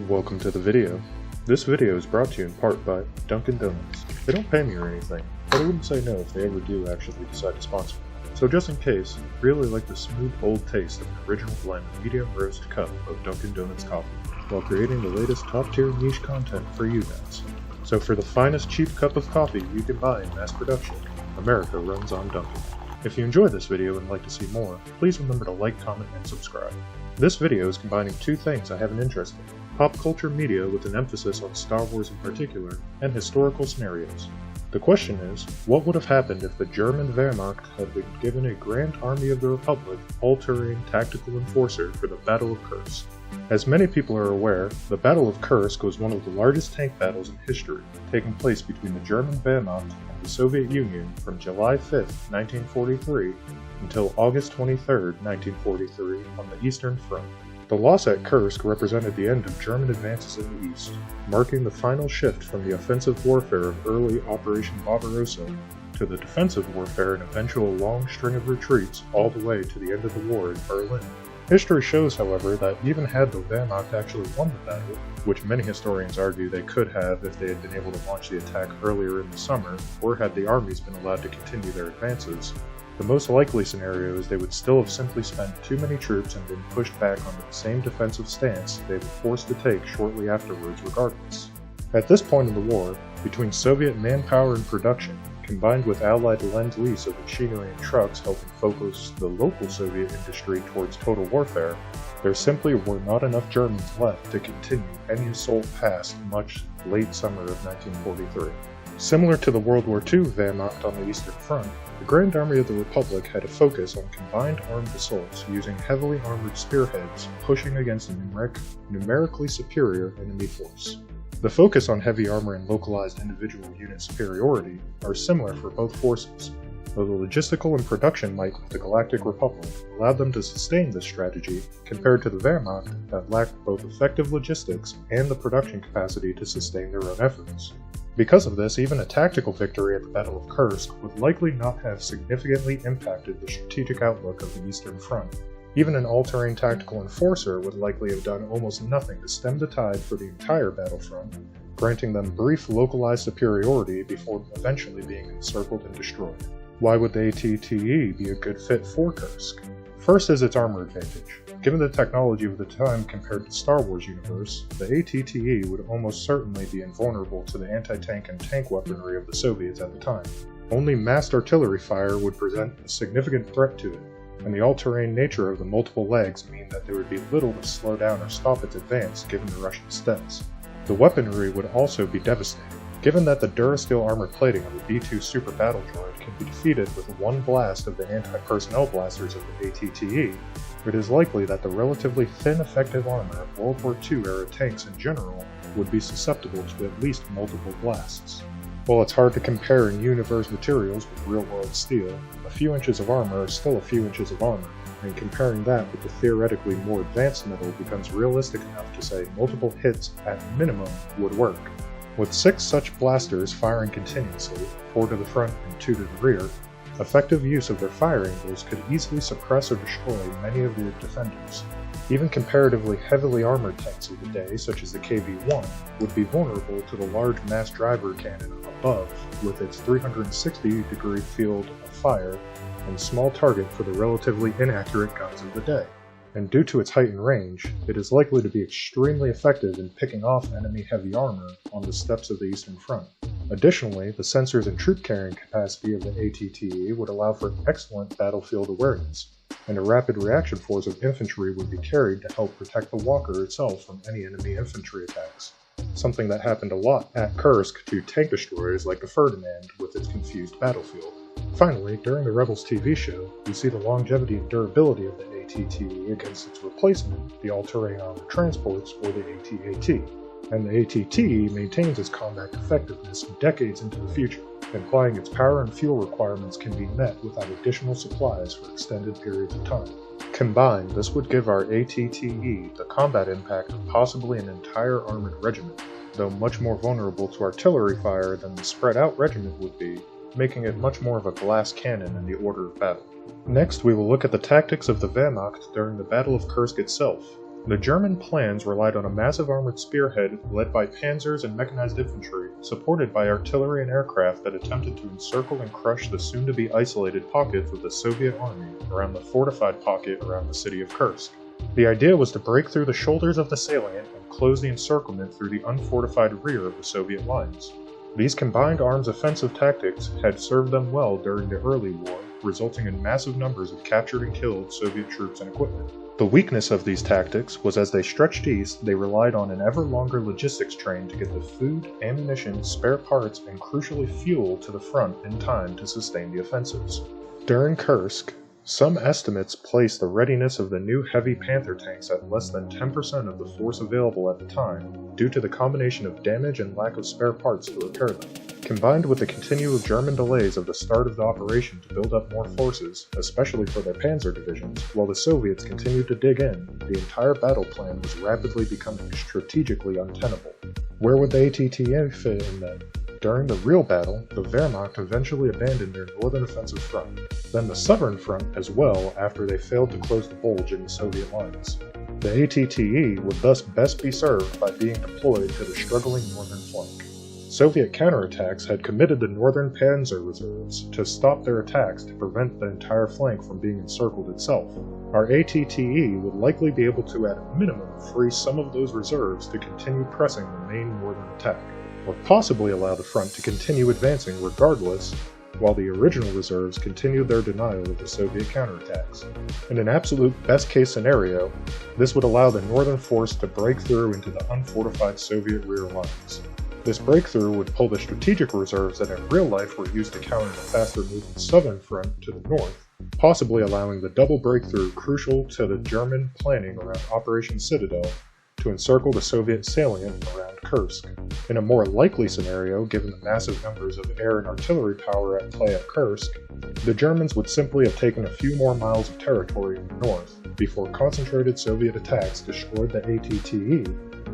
Welcome to the video. This video is brought to you in part by Dunkin' Donuts. They don't pay me or anything, but I wouldn't say no if they ever do actually decide to sponsor me. So just in case, I'd really like the smooth, bold taste of an original blend medium roast cup of Dunkin' Donuts coffee, while creating the latest top-tier niche content for you guys. So for the finest cheap cup of coffee you can buy in mass production, America runs on Dunkin'. If you enjoyed this video and would like to see more, please remember to like, comment, and subscribe. This video is combining two things I have an interest in: pop culture media with an emphasis on Star Wars in particular, and historical scenarios. The question is, what would have happened if the German Wehrmacht had been given a Grand Army of the Republic all-terrain tactical enforcer for the Battle of Kursk? As many people are aware, the Battle of Kursk was one of the largest tank battles in history, taking place between the German Wehrmacht and the Soviet Union from July 5, 1943 until August 23, 1943 on the Eastern Front. The loss at Kursk represented the end of German advances in the east, marking the final shift from the offensive warfare of early Operation Barbarossa to the defensive warfare and eventual long string of retreats all the way to the end of the war in Berlin. History shows, however, that even had the Wehrmacht actually won the battle, which many historians argue they could have if they had been able to launch the attack earlier in the summer, or had the armies been allowed to continue their advances, the most likely scenario is they would still have simply spent too many troops and been pushed back onto the same defensive stance they were forced to take shortly afterwards regardless. At this point in the war, between Soviet manpower and production, combined with Allied lend-lease of machinery and trucks helping focus the local Soviet industry towards total warfare, there simply were not enough Germans left to continue any assault past much late summer of 1943. Similar to the World War II Wehrmacht on the Eastern Front, the Grand Army of the Republic had a focus on combined armed assaults using heavily armored spearheads pushing against a numerically superior enemy force. The focus on heavy armor and localized individual unit superiority are similar for both forces, though the logistical and production might of the Galactic Republic allowed them to sustain this strategy compared to the Wehrmacht that lacked both effective logistics and the production capacity to sustain their own efforts. Because of this, even a tactical victory at the Battle of Kursk would likely not have significantly impacted the strategic outlook of the Eastern Front. Even an all-terrain tactical enforcer would likely have done almost nothing to stem the tide for the entire battlefront, granting them brief localized superiority before eventually being encircled and destroyed. Why would the ATTE be a good fit for Kursk? First is its armor advantage. Given the technology of the time compared to the Star Wars universe, the ATTE would almost certainly be invulnerable to the anti-tank and tank weaponry of the Soviets at the time. Only massed artillery fire would present a significant threat to it, and the all-terrain nature of the multiple legs mean that there would be little to slow down or stop its advance given the Russian steps. The weaponry would also be devastating. Given that the Durasteel armored plating of the B-2 Super Battle Droid can be defeated with one blast of the anti-personnel blasters of the ATTE, it is likely that the relatively thin effective armor of World War II era tanks in general would be susceptible to at least multiple blasts. While it's hard to compare in-universe materials with real-world steel, a few inches of armor is still a few inches of armor, and comparing that with the theoretically more advanced metal becomes realistic enough to say multiple hits at minimum would work. With 6 such blasters firing continuously, 4 to the front and 2 to the rear, effective use of their fire angles could easily suppress or destroy many of their defenders. Even comparatively heavily armored tanks of the day, such as the KV-1, would be vulnerable to the large mass driver cannon above with its 360-degree field of fire and small target for the relatively inaccurate guns of the day. And due to its height and range, it is likely to be extremely effective in picking off enemy heavy armor on the steppes of the Eastern Front. Additionally, the sensors and troop-carrying capacity of the ATTE would allow for excellent battlefield awareness, and a rapid reaction force of infantry would be carried to help protect the walker itself from any enemy infantry attacks, something that happened a lot at Kursk to tank destroyers like the Ferdinand with its confused battlefield. Finally, during the Rebels TV show, we see the longevity and durability of the ATTE against its replacement, the all-terrain armored transports, or the AT-AT, and the ATTE maintains its combat effectiveness decades into the future, implying its power and fuel requirements can be met without additional supplies for extended periods of time. Combined, this would give our ATTE the combat impact of possibly an entire armored regiment, though much more vulnerable to artillery fire than the spread-out regiment would be, making it much more of a glass cannon in the order of battle. Next, we will look at the tactics of the Wehrmacht during the Battle of Kursk itself. The German plans relied on a massive armored spearhead led by panzers and mechanized infantry, supported by artillery and aircraft that attempted to encircle and crush the soon-to-be isolated pockets of the Soviet army around the fortified pocket around the city of Kursk. The idea was to break through the shoulders of the salient and close the encirclement through the unfortified rear of the Soviet lines. These combined arms offensive tactics had served them well during the early war, resulting in massive numbers of captured and killed Soviet troops and equipment. The weakness of these tactics was as they stretched east, they relied on an ever longer logistics train to get the food, ammunition, spare parts, and crucially fuel to the front in time to sustain the offensives. During Kursk, some estimates place the readiness of the new heavy Panther tanks at less than 10% of the force available at the time, due to the combination of damage and lack of spare parts to repair them. Combined with the continual German delays of the start of the operation to build up more forces, especially for their panzer divisions, while the Soviets continued to dig in, the entire battle plan was rapidly becoming strategically untenable. Where would the ATTE fit in then? During the real battle, the Wehrmacht eventually abandoned their northern offensive front, then the southern front as well after they failed to close the bulge in the Soviet lines. The ATTE would thus best be served by being deployed to the struggling northern flank. Soviet counterattacks had committed the northern panzer reserves to stop their attacks to prevent the entire flank from being encircled itself. Our ATTE would likely be able to at a minimum free some of those reserves to continue pressing the main northern attack, or possibly allow the front to continue advancing regardless, while the original reserves continued their denial of the Soviet counterattacks. In an absolute best-case scenario, this would allow the northern force to break through into the unfortified Soviet rear lines. This breakthrough would pull the strategic reserves that in real life were used to counter the faster-moving southern front to the north, possibly allowing the double breakthrough crucial to the German planning around Operation Citadel to encircle the Soviet salient around Kursk. In a more likely scenario, given the massive numbers of air and artillery power at play at Kursk, the Germans would simply have taken a few more miles of territory in the north before concentrated Soviet attacks destroyed the ATTE,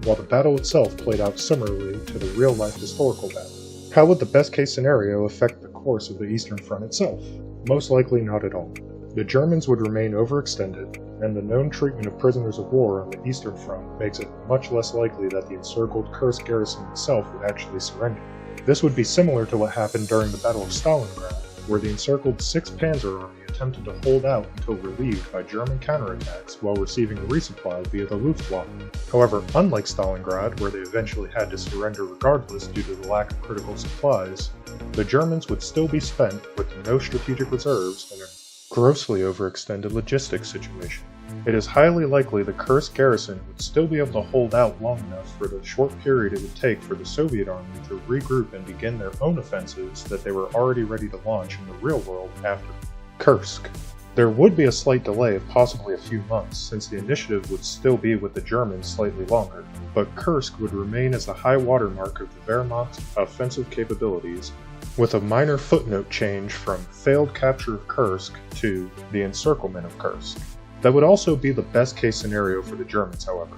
while the battle itself played out similarly to the real-life historical battle. How would the best-case scenario affect the course of the Eastern Front itself? Most likely not at all. The Germans would remain overextended, and the known treatment of prisoners of war on the Eastern Front makes it much less likely that the encircled Kursk garrison itself would actually surrender. This would be similar to what happened during the Battle of Stalingrad, where the encircled 6th Panzer Army attempted to hold out until relieved by German counterattacks while receiving a resupply via the Luftwaffe. However, unlike Stalingrad, where they eventually had to surrender regardless due to the lack of critical supplies, the Germans would still be spent with no strategic reserves and a grossly overextended logistics situation. It is highly likely the Kursk garrison would still be able to hold out long enough for the short period it would take for the Soviet army to regroup and begin their own offensives that they were already ready to launch in the real world after. Kursk. There would be a slight delay of possibly a few months, since the initiative would still be with the Germans slightly longer, but Kursk would remain as the high watermark of the Wehrmacht's offensive capabilities, with a minor footnote change from failed capture of Kursk to the encirclement of Kursk. That would also be the best case scenario for the Germans, however.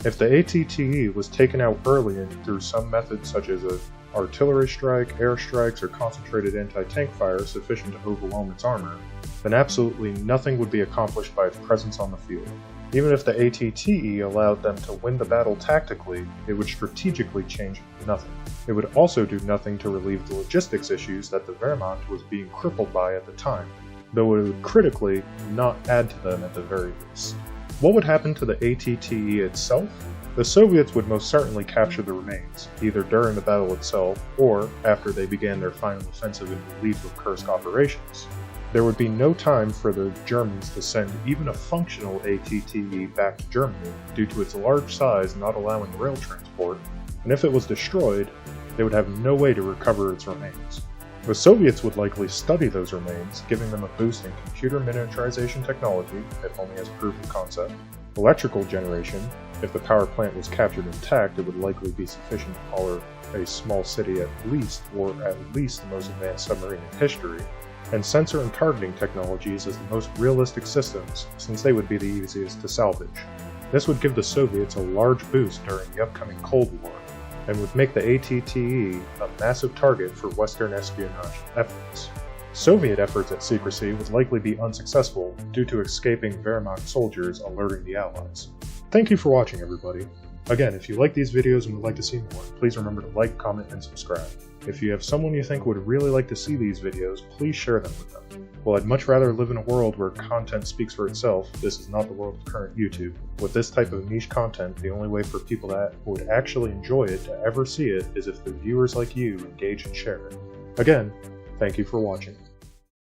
If the ATTE was taken out early and through some method such as an artillery strike, airstrikes, or concentrated anti-tank fire sufficient to overwhelm its armor, then absolutely nothing would be accomplished by its presence on the field. Even if the ATTE allowed them to win the battle tactically, it would strategically change nothing. It would also do nothing to relieve the logistics issues that the Wehrmacht was being crippled by at the time, though it would critically not add to them at the very least. What would happen to the ATTE itself? The Soviets would most certainly capture the remains, either during the battle itself or after they began their final offensive in relief of Kursk operations. There would be no time for the Germans to send even a functional ATTE back to Germany due to its large size not allowing rail transport, and if it was destroyed, they would have no way to recover its remains. The Soviets would likely study those remains, giving them a boost in computer miniaturization technology, if only as a proven concept, electrical generation. If the power plant was captured intact, it would likely be sufficient to power a small city at least, or at least the most advanced submarine in history, and sensor and targeting technologies as the most realistic systems, since they would be the easiest to salvage. This would give the Soviets a large boost during the upcoming Cold War, and would make the ATTE a massive target for Western espionage efforts. Soviet efforts at secrecy would likely be unsuccessful due to escaping Wehrmacht soldiers alerting the Allies. Thank you for watching, everybody. Again, if you like these videos and would like to see more, please remember to like, comment, and subscribe. If you have someone you think would really like to see these videos, please share them with them. While I'd much rather live in a world where content speaks for itself, this is not the world of current YouTube. With this type of niche content, the only way for people that would actually enjoy it to ever see it is if the viewers like you engage and share it. Again, thank you for watching.